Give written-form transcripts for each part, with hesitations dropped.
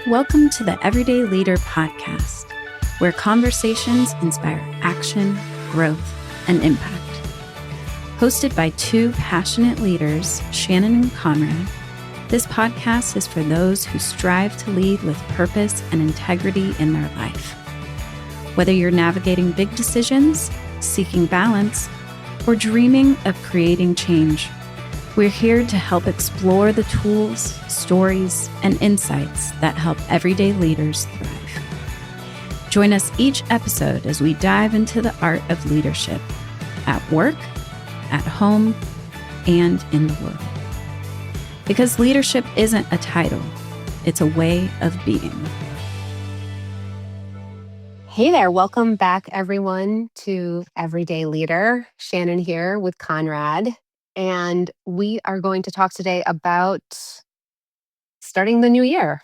Welcome to the Everyday Leader podcast, where conversations inspire action, growth, and impact. Hosted by two passionate leaders, Shannon and Conrad, this podcast is for those who strive to lead with purpose and integrity in their life. Whether you're navigating big decisions, seeking balance, or dreaming of creating change, we're here to help explore the tools, stories, and insights that help everyday leaders thrive. Join us each episode as we dive into the art of leadership at work, at home, and in the world. Because leadership isn't a title, it's a way of being. Hey there, welcome back everyone to Everyday Leader. Shannon here with Conrad. And we are going to talk today about starting the new year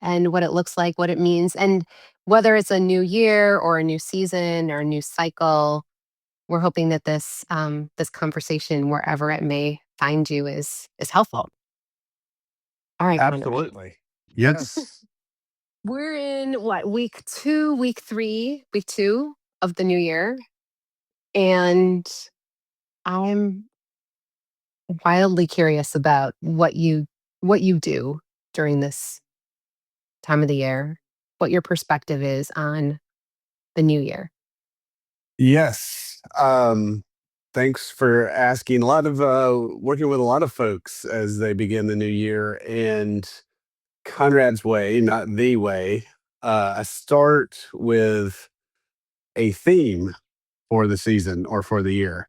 and what it looks like, what it means, and whether it's a new year or a new season or a new cycle. We're hoping that this conversation, wherever it may find you, is helpful. All right, Conrad. Absolutely. Yes. We're in week two of the new year, and I'm wildly curious about what you do during this time of the year, what your perspective is on the new year. Yes. Thanks for asking. A lot of working with a lot of folks as they begin the new year, and Conrad's way, not the way. I start with a theme for the season or for the year,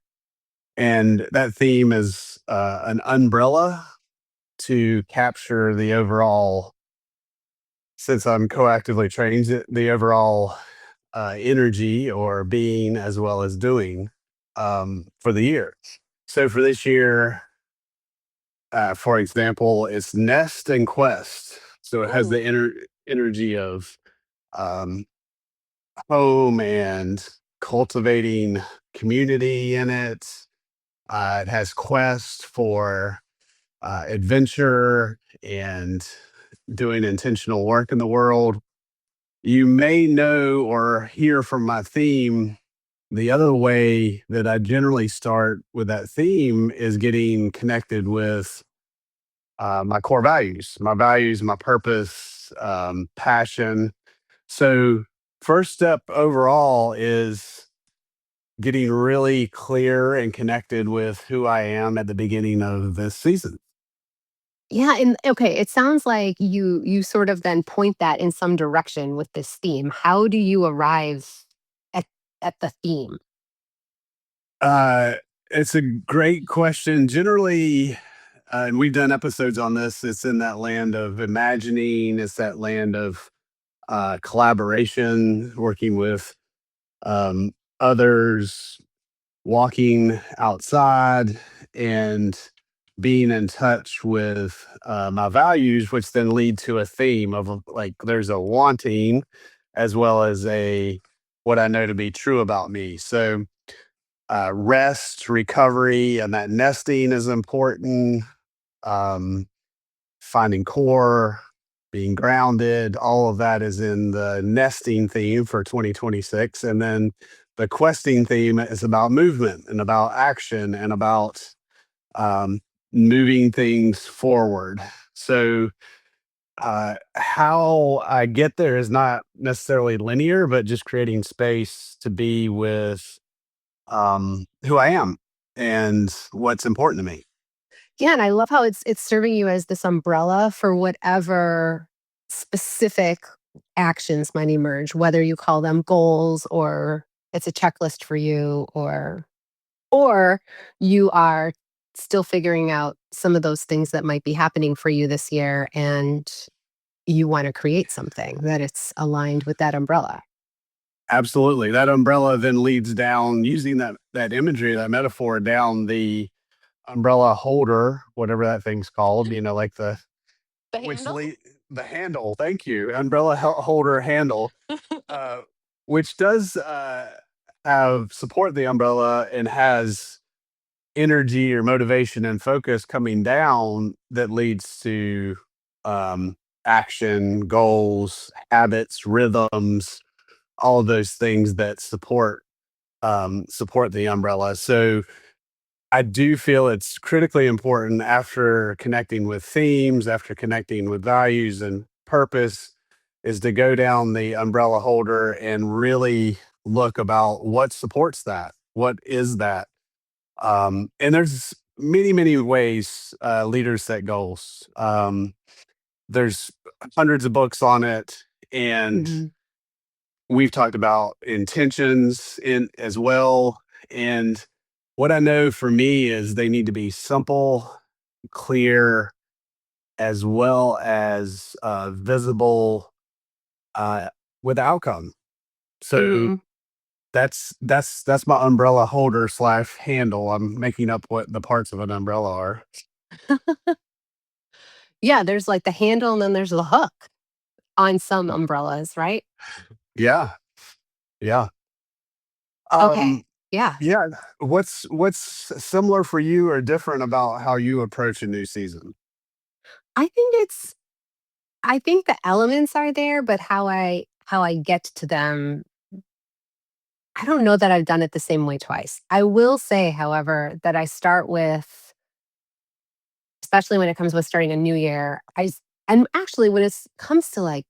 and that theme is an umbrella to capture the overall. Since I'm coactively trained, the overall energy or being as well as doing for the year. So for this year, for example, it's Nest and Quest. So it has the energy of um, home and cultivating community in it. It has Quest for adventure and doing intentional work in the world. You may know or hear from my theme. The other way that I generally start with that theme is getting connected with my core values, my purpose, passion. So, first step overall is getting really clear and connected with who I am at the beginning of this season. Yeah, and okay, it sounds like you sort of then point that in some direction with this theme. How do you arrive at the theme? Uh, it's a great question. Generally, and we've done episodes on this, it's in that land of imagining, it's that land of collaboration, working with others, walking outside, and being in touch with my values, which then lead to a theme of like there's a wanting as well as a what I know to be true about me. So rest, recovery, and that nesting is important. Um, Finding core, being grounded, all of that is in the nesting theme for 2026. And then the questing theme is about movement and about action and about um, moving things forward. So, how I get there is not necessarily linear, but just creating space to be with who I am and what's important to me. Yeah, and I love how it's serving you as this umbrella for whatever specific actions might emerge, whether you call them goals or it's a checklist for you, or you are still figuring out some of those things that might be happening for you this year, and you want to create something that it's aligned with that umbrella. Absolutely. That umbrella then leads down using that imagery, that metaphor down the umbrella holder, whatever that thing's called, like The which handle? the handle, thank you, umbrella holder handle, uh, which does have support the umbrella and has energy or motivation and focus coming down that leads to action, goals, habits, rhythms, all of those things that support the umbrella. So I do feel it's critically important after connecting with themes, after connecting with values and purpose, is to go down the umbrella holder and really look about what supports that. What is that? And there's many ways leaders set goals. There's hundreds of books on it, and Hmm. we've talked about intentions in as well. And what I know for me is they need to be simple, clear, as well as visible uh, with outcome. So Hmm. that's my umbrella holder slash handle. I'm making up what the parts of an umbrella are. Yeah, there's like the handle and then there's the hook on some umbrellas, right? Yeah, yeah. Okay. Um, Yeah. yeah. What's similar for you or different about how you approach a new season? I think it's I think the elements are there, but how I get to them, I don't know that I've done it the same way twice. I will say, however, that I start with, especially when it comes with starting a new year, and actually when it comes to like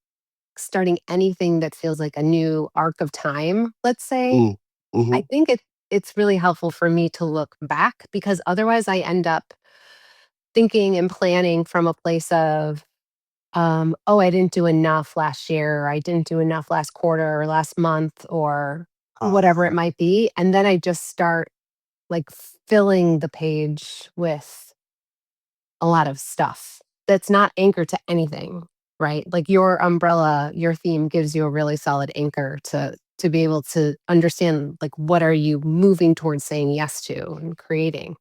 starting anything that feels like a new arc of time, let's say, Mm, I mhm. think it's really helpful for me to look back because otherwise I end up thinking and planning from a place of, oh, I didn't do enough last year, or I didn't do enough last quarter or last month or whatever it Uh-huh. might be. And then I just start like filling the page with a lot of stuff that's not anchored to anything, right? Like your umbrella, your theme gives you a really solid anchor to be able to understand like what are you moving towards saying yes to and creating.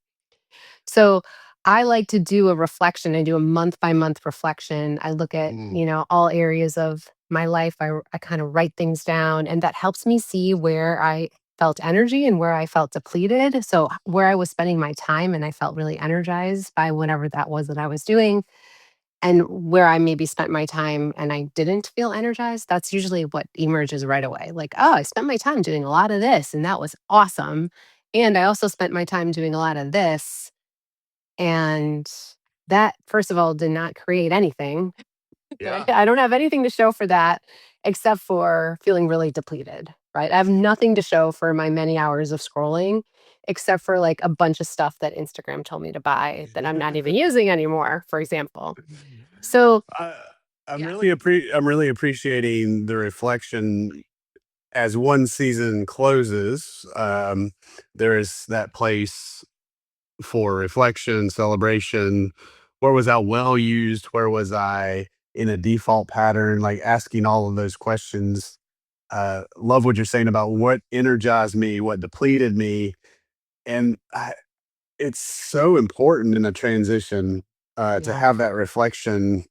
So I like to do a reflection. I do a month by month reflection. I look at, Mm, all areas of my life. I kind of write things down, and that helps me see where I felt energy and where I felt depleted. So, where I was spending my time and I felt really energized by whatever that was that I was doing, and where I maybe spent my time and I didn't feel energized, that's usually what emerges right away. Like, oh, I spent my time doing a lot of this, and that was awesome. And I also spent my time doing a lot of this and that, first of all, did not create anything, right? yeah. I don't have anything to show for that except for feeling really depleted, right? I have nothing to show for my many hours of scrolling except for like a bunch of stuff that Instagram told me to buy that I'm not even using anymore, for example. So, I, yeah. I'm really appreciating the reflection as one season closes. There is that place for reflection, celebration. Where was I well used? Where was I in a default pattern? Like asking all of those questions. Love what you're saying about what energized me, what depleted me, and it's so important in a transition to Yeah. have that reflection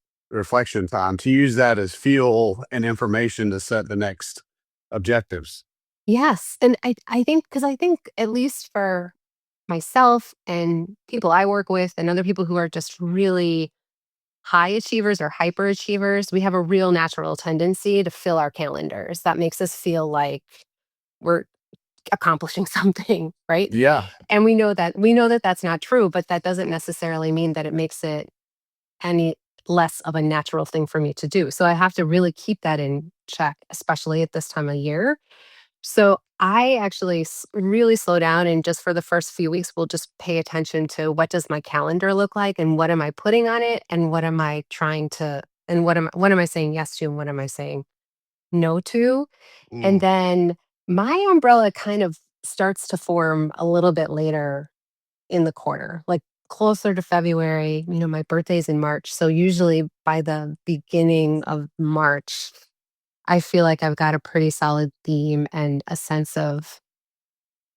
time to use that as fuel and information to set the next objectives. Yes. And I think, because I think, at least for myself and people I work with and other people who are just really high achievers or hyper achievers, we have a real natural tendency to fill our calendars. That makes us feel like we're accomplishing something, right? Yeah. And we know that that's not true, but that doesn't necessarily mean that it makes it any less of a natural thing for me to do. So I have to really keep that in check, especially at this time of year. So I actually really slow down and just for the first few weeks, we'll just pay attention to what does my calendar look like and what am I putting on it and what am I trying to and what am I saying yes to and what am I saying no to? And Mm. then my umbrella kind of starts to form a little bit later in the quarter, like closer to February. My birthday's in March. So usually by the beginning of March, I feel like I've got a pretty solid theme and a sense of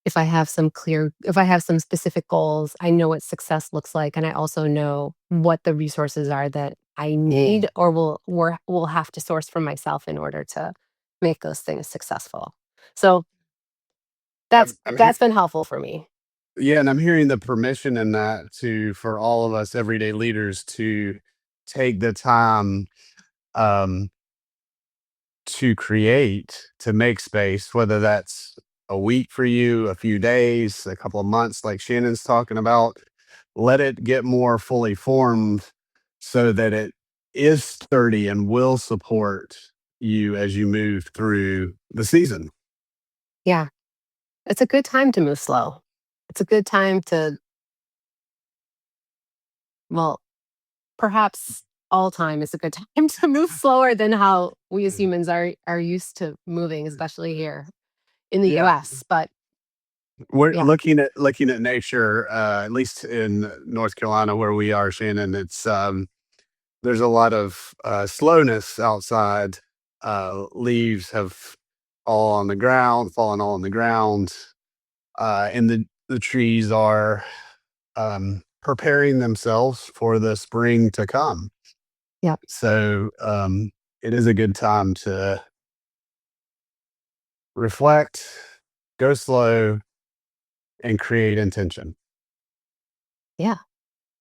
if I have some specific goals, I know what success looks like. And I also know what the resources are that I Mm. need or will have to source from myself in order to make those things successful. So I'm that's been helpful for me. Yeah, and I'm hearing the permission in that to for all of us everyday leaders to take the time um, to make space, whether that's a week for you, a few days, a couple of months, like Shannon's talking about. Let it get more fully formed so that it is sturdy and will support you as you move through the season. Yeah. It's a good time to move slow. It's a good time to, well, perhaps all time is a good time to move slower than how we as humans are used to moving, especially here in the Yeah. US. But We're yeah, looking at nature, at least in North Carolina where we are, Shannon. It's there's a lot of slowness outside. Leaves have fallen all on the ground, and the trees are preparing themselves for the spring to come. yeah, So it is a good time to reflect, go slow, and create intention. yeah.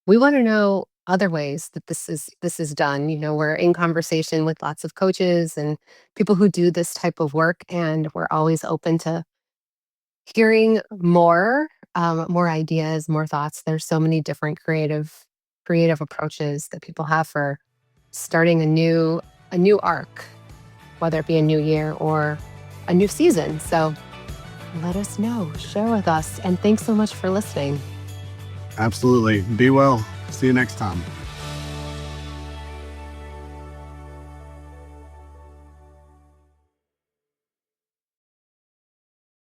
We want to know other ways that this is done. We're in conversation with lots of coaches and people who do this type of work, and we're always open to hearing more ideas, more thoughts. There's so many different creative approaches that people have for starting a new arc, whether it be a new year or a new season. So let us know, share with us, and thanks so much for listening. Absolutely. Be well. See you next time.